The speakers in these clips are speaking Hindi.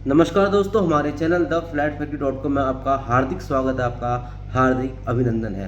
नमस्कार दोस्तों, हमारे channel the flat factory dot com में आपका हार्दिक स्वागत है, आपका हार्दिक अभिनंदन है।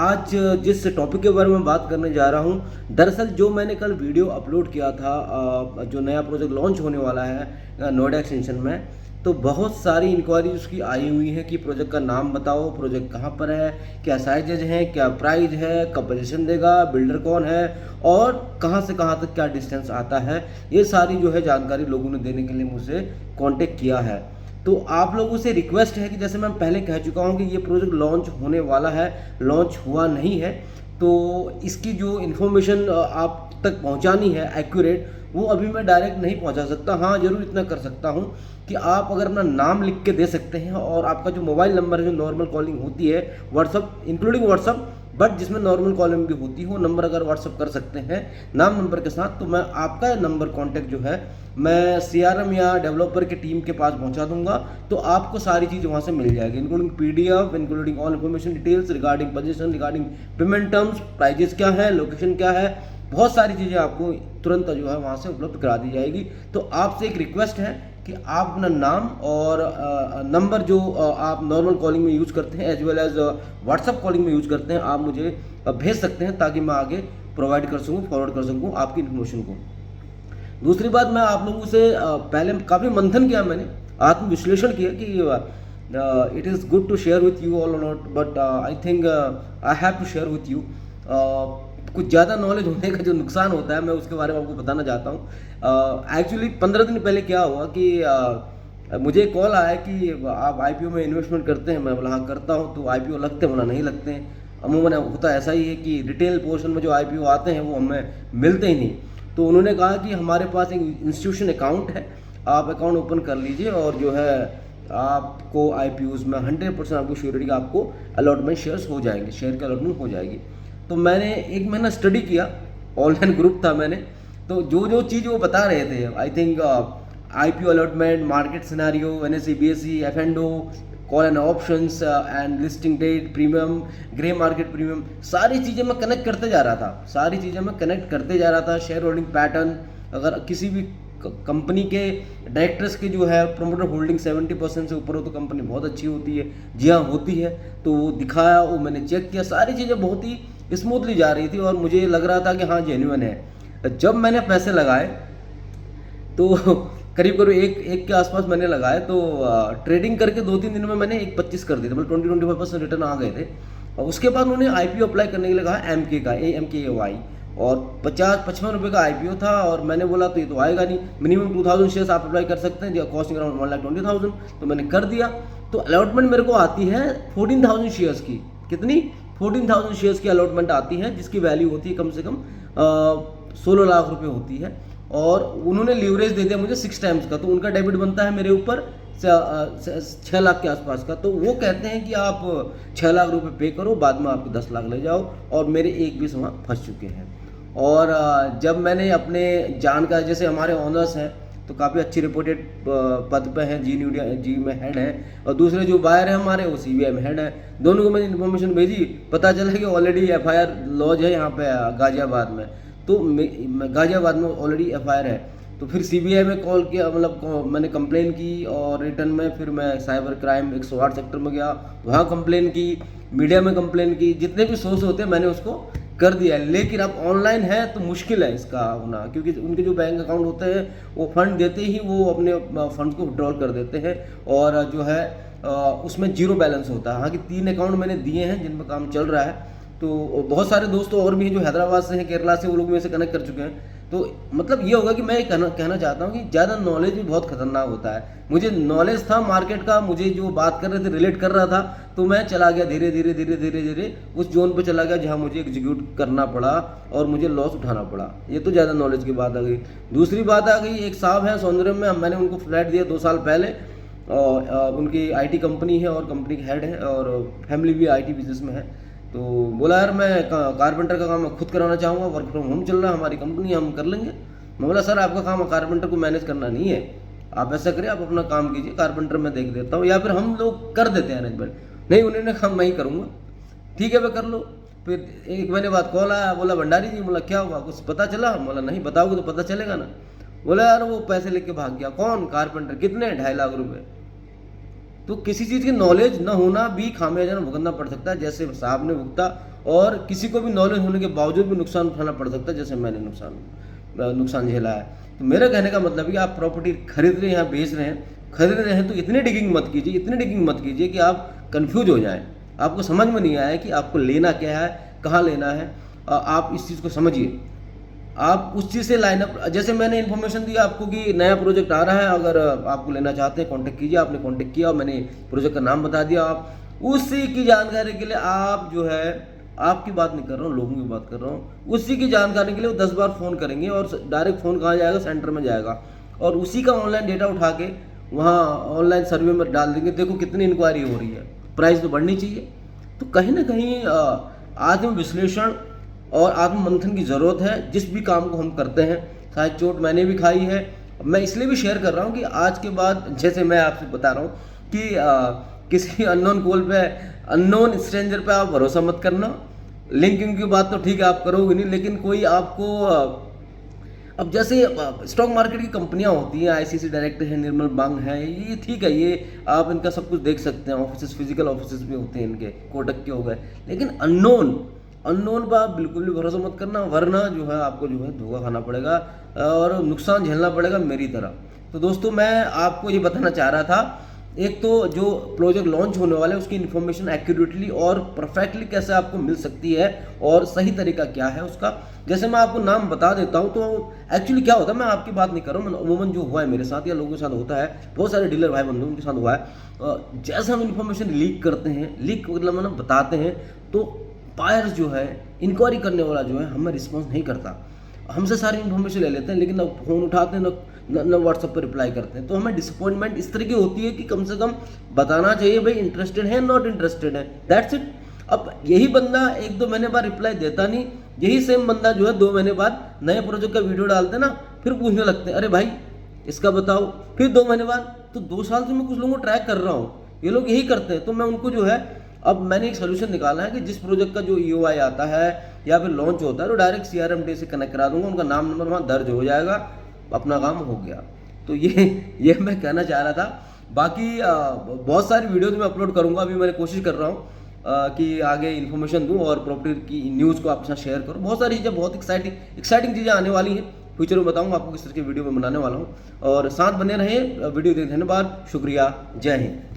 आज जिस टॉपिक के बारे में बात करने जा रहा हूं, दरअसल जो मैंने कल वीडियो अपलोड किया था, जो नया प्रोजेक्ट लॉन्च होने वाला है नोएडा एक्सटेंशन में, तो बहुत सारी इंक्वायरीज उसकी आई हुई है कि प्रोजेक्ट का नाम बताओ, प्रोजेक्ट कहाँ पर है, क्या साइजेज हैं, क्या प्राइस है, कब पोजीशन देगा, बिल्डर कौन है और कहाँ से कहाँ तक क्या डिस्टेंस आता है। ये सारी जो है जानकारी लोगों ने देने के लिए मुझसे कांटेक्ट किया है। तो आप लोगों से रिक्वेस्ट है कि जैसे मैं पहले कह चुका हूँ कि ये प्रोजेक्ट लॉन्च होने वाला है, लॉन्च हुआ नहीं है, तो इसकी जो इन्फॉर्मेशन आप तक पहुँचानी है एक्यूरेट, वो अभी मैं डायरेक्ट नहीं पहुँचा सकता। हाँ, ज़रूर इतना कर सकता हूँ कि आप अगर अपना नाम लिख के दे सकते हैं और आपका जो मोबाइल नंबर है, जो नॉर्मल कॉलिंग होती है व्हाट्सअप, इंक्लूडिंग व्हाट्सअप, बट जिसमें नॉर्मल कॉलिंग भी होती है, वो नंबर अगर व्हाट्सअप कर सकते हैं नाम नंबर के साथ, तो मैं आपका नंबर कॉन्टैक्ट जो है मैं सीआरएम या डेवलपर की टीम के पास पहुंचा दूंगा। तो आपको सारी चीज़ वहां से मिल जाएगी, including PDF, including all information details regarding position, regarding payment terms, prices क्या है, लोकेशन क्या है, बहुत सारी चीज़ें आपको तुरंत जो है वहाँ से उपलब्ध करा दी जाएगी। तो आपसे एक रिक्वेस्ट है कि आप अपना नाम और नंबर जो आप नॉर्मल कॉलिंग में यूज़ करते हैं as well as WhatsApp calling में यूज़ करते हैं, आप मुझे भेज सकते हैं ताकि मैं आगे प्रोवाइड कर सकूँ, फॉरवर्ड कर सकूँ आपकी इन्फॉर्मेशन को। दूसरी बात, मैं आप लोगों से पहले काफ़ी मंथन किया, मैंने आत्मविश्लेषण किया कि it is good to share with you all not, but I think I have to share with you. कुछ ज़्यादा नॉलेज होने का जो नुकसान होता है, मैं उसके बारे में आपको बताना चाहता हूँ। एक्चुअली 15 दिन पहले क्या हुआ कि मुझे कॉल आया कि आप आईपीओ में इन्वेस्टमेंट करते हैं। मैं बोला हाँ करता हूँ। तो आईपीओ लगते हैं? बोला नहीं लगते हैं। अमूमन होता ऐसा ही है कि रिटेल पोर्शन में जो आईपीओ आते हैं वो हमें मिलते ही नहीं। तो उन्होंने कहा कि हमारे पास एक इंस्टीट्यूशन अकाउंट है, आप अकाउंट ओपन कर लीजिए और जो है आपको आईपीओज में 100% आपको श्योरिटी आपको अलॉटमेंट शेयर्स हो जाएंगे, शेयर की अलॉटमेंट हो जाएगी। तो मैंने 1 महीना स्टडी किया, ऑनलाइन ग्रुप था मैंने, तो जो जो चीज़ वो बता रहे थे, I think IPO allotment, market scenario, NSE, BSE, FNO, call and options and listing date, premium, grey market premium, सारी चीज़ें मैं कनेक्ट करते जा रहा था, सारी चीज़ें मैं कनेक्ट करते जा रहा था। शेयर होल्डिंग पैटर्न, अगर किसी भी कंपनी के डायरेक्टर्स के जो है प्रमोटर होल्डिंग 70% से ऊपर हो तो कंपनी बहुत अच्छी होती है। जी हाँ, होती है। तो वो दिखाया, वो मैंने चेक किया, सारी चीज़ें बहुत ही स्मूथली जा रही थी और मुझे लग रहा था कि हाँ जेन्युइन है। जब मैंने पैसे लगाए तो करीब करीब एक के आसपास मैंने लगाए, तो ट्रेडिंग करके 2-3 दिन में मैंने 1.25 कर दिए थे, मतलब 20-25% रिटर्न आ गए थे। और उसके बाद उन्होंने आईपीओ अप्लाई करने के लिए कहा, एमके का, AMKAY, और 50-55 रुपये का आईपीओ था। और मैंने बोला तो ये तो आएगा नहीं, मिनिमम 2000 शेयर्स आप अप्लाई कर सकते हैं, कॉस्टिंग अराउंड 1,20,000। तो मैंने कर दिया। तो अलॉटमेंट मेरे को आती है 14,000 शेयर्स की। कितनी? 14,000 शेयर्स की अलॉटमेंट आती है, जिसकी वैल्यू होती है कम से कम 16 लाख रुपए होती है। और उन्होंने लीवरेज दे दिया मुझे 6 टाइम्स का, तो उनका डेबिट बनता है मेरे ऊपर 6 लाख के आसपास का। तो वो कहते हैं कि आप 6 लाख रुपए पे करो, बाद में आपको 10 लाख ले जाओ, और मेरे 1 भी वहाँ फंस चुके हैं। और जब मैंने अपने जानकार, जैसे हमारे ऑनर्स हैं तो काफ़ी अच्छी रिपोर्टेड पद पे हैं, जी में हेड हैं, और दूसरे जो बायर हैं हमारे वो CBI में हेड हैं। दोनों को मैंने इन्फॉर्मेशन भेजी, पता चला कि ऑलरेडी FIR लॉज है यहाँ पे गाजियाबाद में। तो गाजियाबाद में ऑलरेडी FIR है। तो फिर CBI में कॉल किया, मतलब मैंने कंप्लेन की, और रिटर्न में फिर मैं साइबर क्राइम 108 सेक्टर में गया, वहाँ कंप्लेन की, मीडिया में कंप्लेन की, जितने भी सोर्स होते हैं मैंने उसको कर दिया। लेकिन अब ऑनलाइन है तो मुश्किल है इसका होना, क्योंकि उनके जो बैंक अकाउंट होते हैं वो फंड देते ही वो अपने फंड को विड्रॉल कर देते हैं, और जो है उसमें जीरो बैलेंस होता है। हाँ कि 3 अकाउंट मैंने दिए हैं जिन पर काम चल रहा है। तो बहुत सारे दोस्त और भी हैं जो हैदराबाद से हैं, केरला से, वो लोग मेरे से कनेक्ट कर चुके हैं। तो मतलब ये होगा कि मैं कहना चाहता हूँ कि ज़्यादा नॉलेज भी बहुत खतरनाक होता है। मुझे नॉलेज था मार्केट का, मुझे जो बात कर रहे थे रिलेट कर रहा था, तो मैं चला गया धीरे धीरे उस जोन पे चला गया जहाँ मुझे एग्जीक्यूट करना पड़ा और मुझे लॉस उठाना पड़ा। ये तो ज़्यादा नॉलेज की बात आ गई। दूसरी बात आ गई, एक साहब है सौंदर्य में, मैंने उनको फ्लैट दिया 2 साल पहले, और उनकी IT कंपनी है और कंपनी के हेड है, और फैमिली भी IT बिजनेस में है। तो बोला यार मैं कारपेंटर का काम मैं खुद कराना चाहूँगा, वर्क फ्रॉम होम चल रहा है, हमारी कंपनी, हम कर लेंगे। मैं बोला सर आपका काम कारपेंटर को मैनेज करना नहीं है, आप ऐसा करिए, आप अपना काम कीजिए, कारपेंटर मैं देख देता हूँ, या फिर हम लोग कर देते हैं अरेंजमेंट। नहीं, उन्होंने कहा मैं ही करूँगा। ठीक है, मैं कर लो। फिर 1 महीने बाद कॉल आया, बोला भंडारी जी, बोला क्या हुआ, कुछ पता चला? बोला नहीं, बताओगे तो पता चलेगा ना। बोला यार वो पैसे लेके भाग गया। कौन? कारपेंटर। कितने? 2.5 लाख रुपए। तो किसी चीज़ की नॉलेज न होना भी खामियाजा भुगतना पड़ सकता है, जैसे साहब ने भुगता, और किसी को भी नॉलेज होने के बावजूद भी नुकसान उठाना पड़ सकता है, जैसे मैंने नुकसान झेला है। तो मेरा कहने का मतलब है कि आप प्रॉपर्टी खरीद रहे हैं, यहाँ बेच रहे हैं, खरीद रहे हैं, तो इतनी डिगिंग मत कीजिए कि आप कंफ्यूज हो जाएं, आपको समझ में नहीं आया कि आपको लेना क्या है, कहाँ लेना है। आप इस चीज़ को समझिए, आप उस चीज़ से लाइन अप, जैसे मैंने इन्फॉर्मेशन दिया आपको कि नया प्रोजेक्ट आ रहा है, अगर आपको लेना चाहते हैं कांटेक्ट कीजिए। आपने कांटेक्ट किया और मैंने प्रोजेक्ट का नाम बता दिया। आप उसी की जानकारी के लिए आप जो है, आपकी बात नहीं कर रहा हूँ, लोगों की बात कर रहा हूँ, उसी की जानकारी के लिए वो 10 बार फ़ोन करेंगे, और डायरेक्ट फ़ोन कहाँ जाएगा? सेंटर में जाएगा, और उसी का ऑनलाइन डेटा उठा के वहाँ ऑनलाइन सर्वे में डाल देंगे। देखो कितनी इंक्वायरी हो रही है, प्राइस तो बढ़नी चाहिए। तो कहीं ना कहीं आत्म विश्लेषण और आत्म मंथन की ज़रूरत है जिस भी काम को हम करते हैं। शायद चोट मैंने भी खाई है, मैं इसलिए भी शेयर कर रहा हूँ कि आज के बाद, जैसे मैं आपसे बता रहा हूँ कि किसी अननोन कॉल पे, अननोन स्ट्रेंजर पे आप भरोसा मत करना। लिंकिंग की बात तो ठीक है आप करोगे नहीं, लेकिन कोई आपको अब जैसे स्टॉक मार्केट की कंपनियां होती हैं, आईसीसी डायरेक्ट है, निर्मल बांग है, ये ठीक है, ये आप इनका सब कुछ देख सकते हैं। ऑफिस, फिजिकल ऑफिस भी होते हैं इनके, कोटक के हो गए। लेकिन अननोन पर आप बिल्कुल भी भरोसा मत करना, वरना जो है आपको जो है धोखा खाना पड़ेगा और नुकसान झेलना पड़ेगा मेरी तरह। तो दोस्तों मैं आपको ये बताना चाह रहा था, एक तो जो प्रोजेक्ट लॉन्च होने वाला है उसकी इन्फॉर्मेशन एक्यूरेटली और परफेक्टली कैसे आपको मिल सकती है, और सही तरीका क्या है उसका। जैसे मैं आपको नाम बता देता हूं, तो एक्चुअली क्या होता है, मैं आपकी बात नहीं कर रहा हूँ, अमूमन जो हुआ है मेरे साथ या लोगों के साथ होता है, बहुत सारे डीलर भाई बंधु उनके साथ हुआ है। जैसे हम इन्फॉर्मेशन लीक करते हैं, लीक मतलब मतलब बताते हैं, तो बायर्स जो है, इंक्वायरी करने वाला जो है, हमें रिस्पॉन्स नहीं करता। हमसे सारी इन्फॉर्मेशन ले लेते हैं, लेकिन अब फ़ोन उठाते हैं न व्हाट्सएप पर रिप्लाई करते हैं। तो हमें डिसअपॉइंटमेंट इस तरह की होती है कि कम से कम बताना चाहिए भाई इंटरेस्टेड है, नॉट इंटरेस्टेड है, दैट्स इट। अब यही बंदा 1-2 महीने बाद रिप्लाई देता नहीं, यही सेम बंदा जो है 2 महीने बाद नए प्रोजेक्ट का वीडियो डालते ना, फिर पूछने लगते हैं अरे भाई इसका बताओ। फिर 2 महीने बाद, तो 2 साल से मैं कुछ लोगों को ट्रैक कर रहा हूँ, ये लोग यही करते हैं। तो मैं उनको जो है, अब मैंने एक सोल्यूशन निकाला है कि जिस प्रोजेक्ट का जो EOI आता है या फिर लॉन्च होता है, तो डायरेक्ट CRM से कनेक्ट करा दूंगा, उनका नाम नंबर वहाँ दर्ज हो जाएगा, अपना काम हो गया। तो ये मैं कहना चाह रहा था। बाकी बहुत सारी वीडियोज मैं अपलोड करूंगा, अभी मैंने कोशिश कर रहा हूँ कि आगे इन्फॉर्मेशन दूँ और प्रॉपर्टी की न्यूज़ को आपके साथ शेयर करूँ। बहुत सारी चीज़ें, बहुत एक्साइटिंग चीज़ें आने वाली हैं, फ्यूचर में बताऊँगा आपको किस तरह की वीडियो मैं बनाने वाला हूँ। और साथ बने रहे, वीडियो देखने धन्यवाद, शुक्रिया, जय हिंद।